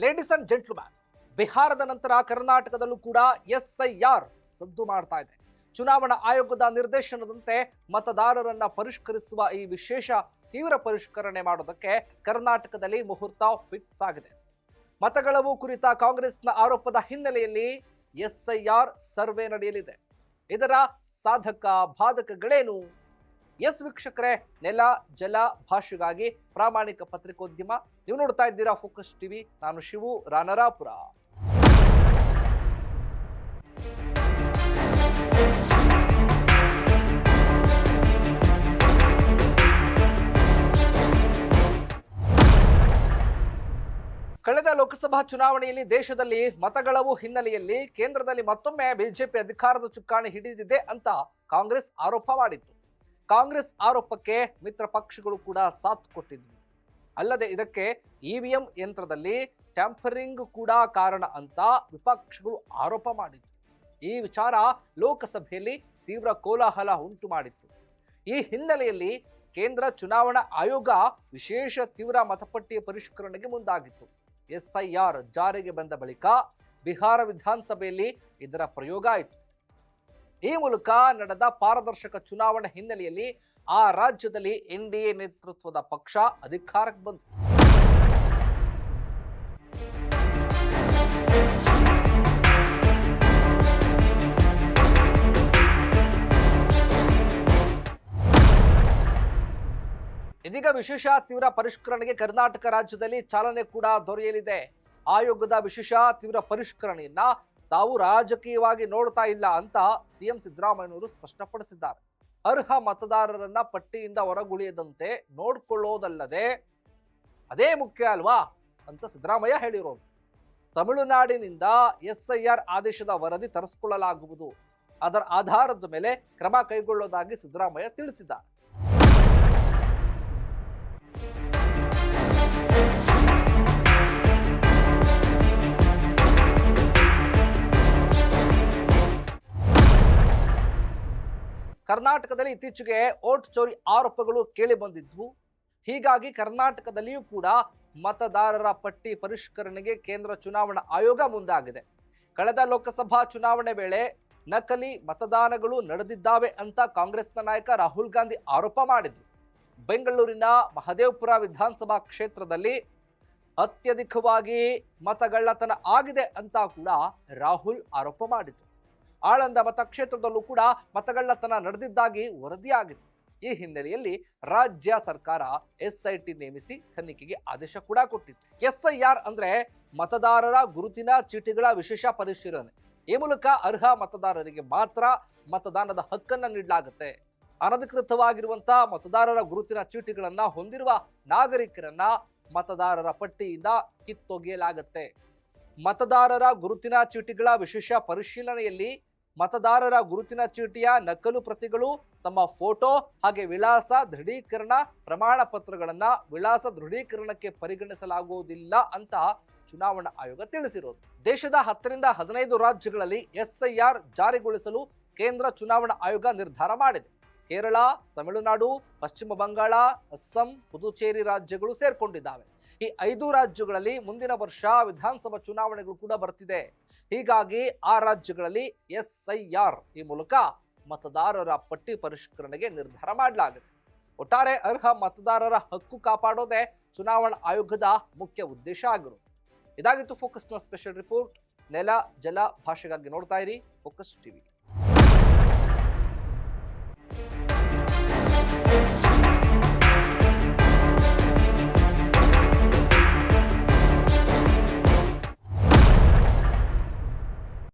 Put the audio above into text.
Ladies and gentleman, ಬಿಹಾರದ ನಂತರ ಕರ್ನಾಟಕದಲ್ಲೂ ಕೂಡ ಎಸ್ಐಆರ್ ಸದ್ದು ಮಾಡ್ತಾ ಇದೆ. ಚುನಾವಣಾ ಆಯೋಗದ ನಿರ್ದೇಶನದಂತೆ ಮತದಾರರನ್ನ ಪರಿಷ್ಕರಿಸುವ ಈ ವಿಶೇಷ ತೀವ್ರ ಪರಿಷ್ಕರಣೆ ಮಾಡೋದಕ್ಕೆ ಕರ್ನಾಟಕದಲ್ಲಿ ಮುಹೂರ್ತ ಫಿಕ್ಸ್ ಆಗಿದೆ. ಮತಗಳವು ಕುರಿತ ಕಾಂಗ್ರೆಸ್ನ ಆರೋಪದ ಹಿನ್ನೆಲೆಯಲ್ಲಿ ಎಸ್ಐಆರ್ ಸರ್ವೆ ನಡೆಯಲಿದೆ. ಇದರ ಸಾಧಕ ಬಾಧಕಗಳೇನು? ಎಸ್ ವೀಕ್ಷಕರೇ, ನೆಲ ಜಲ ಭಾಷೆಗಾಗಿ ಪ್ರಾಮಾಣಿಕ ಪತ್ರಿಕೋದ್ಯಮ. ನೀವು ನೋಡ್ತಾ ಇದ್ದೀರಾ ಫೋಕಸ್ ಟಿವಿ. ನಾನು ಶಿವು ರಾನರಾಪುರ. ಕಳೆದ ಲೋಕಸಭಾ ಚುನಾವಣೆಯಲ್ಲಿ ದೇಶದಲ್ಲಿ ಮತಗಳವು ಹಿನ್ನೆಲೆಯಲ್ಲಿ ಕೇಂದ್ರದಲ್ಲಿ ಮತ್ತೊಮ್ಮೆ ಬಿಜೆಪಿ ಅಧಿಕಾರದ ಚುಕ್ಕಾಣಿ ಹಿಡಿದಿದೆ ಅಂತ ಕಾಂಗ್ರೆಸ್ ಆರೋಪ ಮಾಡಿತ್ತು. ಕಾಂಗ್ರೆಸ್ ಆರೋಪಕ್ಕೆ ಮಿತ್ರ ಪಕ್ಷಗಳು ಕೂಡ ಸಾಥ್ ಕೊಟ್ಟಿದ್ವು. ಅಲ್ಲದೆ ಇದಕ್ಕೆ ಇವಿಎಂ ಯಂತ್ರದಲ್ಲಿ ಟ್ಯಾಂಪರಿಂಗ್ ಕೂಡ ಕಾರಣ ಅಂತ ವಿಪಕ್ಷಗಳು ಆರೋಪ ಮಾಡಿತ್ತು. ಈ ವಿಚಾರ ಲೋಕಸಭೆಯಲ್ಲಿ ತೀವ್ರ ಕೋಲಾಹಲ ಉಂಟು ಮಾಡಿತ್ತು. ಈ ಹಿನ್ನೆಲೆಯಲ್ಲಿ ಕೇಂದ್ರ ಚುನಾವಣಾ ಆಯೋಗ ವಿಶೇಷ ತೀವ್ರ ಮತಪಟ್ಟಿಯ ಪರಿಷ್ಕರಣೆಗೆ ಮುಂದಾಗಿತ್ತು. ಎಸ್ಐಆರ್ ಜಾರಿಗೆ ಬಂದ ಬಳಿಕ ಬಿಹಾರ ವಿಧಾನಸಭೆಯಲ್ಲಿ ಇದರ ಪ್ರಯೋಗ ಆಯಿತು. ಈ ಮೂಲಕ ನಡೆದ ಪಾರದರ್ಶಕ ಚುನಾವಣೆ ಹಿನ್ನೆಲೆಯಲ್ಲಿ ಆ ರಾಜ್ಯದಲ್ಲಿ ಎನ್ಡಿಎ ನೇತೃತ್ವದ ಪಕ್ಷ ಅಧಿಕಾರಕ್ಕೆ ಬಂತು. ಇದೀಗ ವಿಶೇಷ ತೀವ್ರ ಪರಿಷ್ಕರಣೆಗೆ ಕರ್ನಾಟಕ ರಾಜ್ಯದಲ್ಲಿ ಚಾಲನೆ ಕೂಡ ದೊರೆಯಲಿದೆ. ಆಯೋಗದ ವಿಶೇಷ ತೀವ್ರ ಪರಿಷ್ಕರಣೆಯನ್ನ ತಾವು ರಾಜಕೀಯವಾಗಿ ನೋಡ್ತಾ ಇಲ್ಲ ಅಂತ ಸಿಎಂ ಸಿದ್ದರಾಮಯ್ಯನವರು ಸ್ಪಷ್ಟಪಡಿಸಿದ್ದಾರೆ. ಅರ್ಹ ಮತದಾರರನ್ನ ಪಟ್ಟಿಯಿಂದ ಹೊರಗುಳಿಯದಂತೆ ನೋಡ್ಕೊಳ್ಳೋದಲ್ಲದೆ ಅದೇ ಮುಖ್ಯ ಅಲ್ವಾ ಅಂತ ಸಿದ್ದರಾಮಯ್ಯ ಹೇಳಿರೋದು. ತಮಿಳುನಾಡಿನಿಂದ ಎಸ್ಐಆರ್ ಆದೇಶದ ವರದಿ ತರಿಸಿಕೊಳ್ಳಲಾಗುವುದು. ಅದರ ಆಧಾರದ ಮೇಲೆ ಕ್ರಮ ಕೈಗೊಳ್ಳೋದಾಗಿ ಸಿದ್ದರಾಮಯ್ಯ ತಿಳಿಸಿದ್ದಾರೆ. ಕರ್ನಾಟಕದಲ್ಲಿ ಇತ್ತೀಚೆಗೆ ವೋಟ್ ಚೋರಿ ಆರೋಪಗಳು ಕೇಳಿ ಬಂದಿದ್ವು. ಹೀಗಾಗಿ ಕರ್ನಾಟಕದಲ್ಲಿಯೂ ಕೂಡ ಮತದಾರರ ಪಟ್ಟಿ ಪರಿಷ್ಕರಣೆಗೆ ಕೇಂದ್ರ ಚುನಾವಣಾ ಆಯೋಗ ಮುಂದಾಗಿದೆ. ಕಳೆದ ಲೋಕಸಭಾ ಚುನಾವಣೆ ವೇಳೆ ನಕಲಿ ಮತದಾನಗಳು ನಡೆದಿದ್ದಾವೆ ಅಂತ ಕಾಂಗ್ರೆಸ್ನ ನಾಯಕ ರಾಹುಲ್ ಗಾಂಧಿ ಆರೋಪ ಮಾಡಿದ್ರು. ಬೆಂಗಳೂರಿನ ಮಹದೇವಪುರ ವಿಧಾನಸಭಾ ಕ್ಷೇತ್ರದಲ್ಲಿ ಅತ್ಯಧಿಕವಾಗಿ ಮತಗಳ್ಳತನ ಆಗಿದೆ ಅಂತ ಕೂಡ ರಾಹುಲ್ ಆರೋಪ ಮಾಡಿದ್ರು. ಆಳಂದ ಮತಕ್ಷೇತ್ರದಲ್ಲೂ ಕೂಡ ಮತಗಳ್ಳತನ ನಡೆದಿದ್ದಾಗಿ ವರದಿಯಾಗಿತ್ತು. ಈ ಹಿನ್ನೆಲೆಯಲ್ಲಿ ರಾಜ್ಯ ಸರ್ಕಾರ ಎಸ್ಐಟಿ ನೇಮಿಸಿ ತನಿಖೆಗೆ ಆದೇಶ ಕೂಡ ಕೊಟ್ಟಿತ್ತು. ಎಸ್ಐಆರ್ ಅಂದ್ರೆ ಮತದಾರರ ಗುರುತಿನ ಚೀಟಿಗಳ ವಿಶೇಷ ಪರಿಶೀಲನೆ. ಈ ಮೂಲಕ ಅರ್ಹ ಮತದಾರರಿಗೆ ಮಾತ್ರ ಮತದಾನದ ಹಕ್ಕನ್ನ ನೀಡಲಾಗುತ್ತೆ. ಅನಧಿಕೃತವಾಗಿರುವಂತಹ ಮತದಾರರ ಗುರುತಿನ ಚೀಟಿಗಳನ್ನ ಹೊಂದಿರುವ ನಾಗರಿಕರನ್ನ ಮತದಾರರ ಪಟ್ಟಿಯಿಂದ ಕಿತ್ತೊಗೆಯಲಾಗುತ್ತೆ. ಮತದಾರರ ಗುರುತಿನ ಚೀಟಿಗಳ ವಿಶೇಷ ಪರಿಶೀಲನೆಯಲ್ಲಿ ಮತದಾರರ ಗುರುತಿನ ಚೀಟಿಯ ನಕಲು ಪ್ರತಿಗಳು, ತಮ್ಮ ಫೋಟೋ ಹಾಗೆ ವಿಳಾಸ ದೃಢೀಕರಣ ಪ್ರಮಾಣ ಪತ್ರಗಳನ್ನ ವಿಳಾಸ ದೃಢೀಕರಣಕ್ಕೆ ಪರಿಗಣಿಸಲಾಗುವುದಿಲ್ಲ ಅಂತ ಚುನಾವಣಾ ಆಯೋಗ ತಿಳಿಸಿರೋದು. ದೇಶದ 10 ರಿಂದ 15 ರಾಜ್ಯಗಳಲ್ಲಿ ಎಸ್ಐಆರ್ ಜಾರಿಗೊಳಿಸಲು ಕೇಂದ್ರ ಚುನಾವಣಾ ಆಯೋಗ ನಿರ್ಧಾರ ಮಾಡಿದೆ. ಕೇರಳ, ತಮಿಳುನಾಡು, ಪಶ್ಚಿಮ ಬಂಗಾಳ, ಅಸ್ಸಾಂ, ಪುದುಚೇರಿ ರಾಜ್ಯಗಳು ಸೇರ್ಕೊಂಡಿದ್ದಾವೆ. ಈ 5 ರಾಜ್ಯಗಳಲ್ಲಿ ಮುಂದಿನ ವರ್ಷ ವಿಧಾನಸಭಾ ಚುನಾವಣೆಗಳು ಕೂಡ ಬರ್ತಿದೆ. ಹೀಗಾಗಿ ಆ ರಾಜ್ಯಗಳಲ್ಲಿ ಎಸ್ಐಆರ್ ಈ ಮೂಲಕ ಮತದಾರರ ಪಟ್ಟಿ ಪರಿಷ್ಕರಣೆಗೆ ನಿರ್ಧಾರ ಮಾಡಲಾಗಿದೆ. ಒಟ್ಟಾರೆ ಅರ್ಹ ಮತದಾರರ ಹಕ್ಕು ಕಾಪಾಡೋದೇ ಚುನಾವಣಾ ಆಯೋಗದ ಮುಖ್ಯ ಉದ್ದೇಶ ಆಗಿರೋದು. ಇದಾಗಿತ್ತು ಫೋಕಸ್ನ ಸ್ಪೆಷಲ್ ರಿಪೋರ್ಟ್. ನೆಲ ಜಲ ಭಾಷೆಗಾಗಿ ನೋಡ್ತಾ ಇರಿ ಫೋಕಸ್ ಟಿವಿ.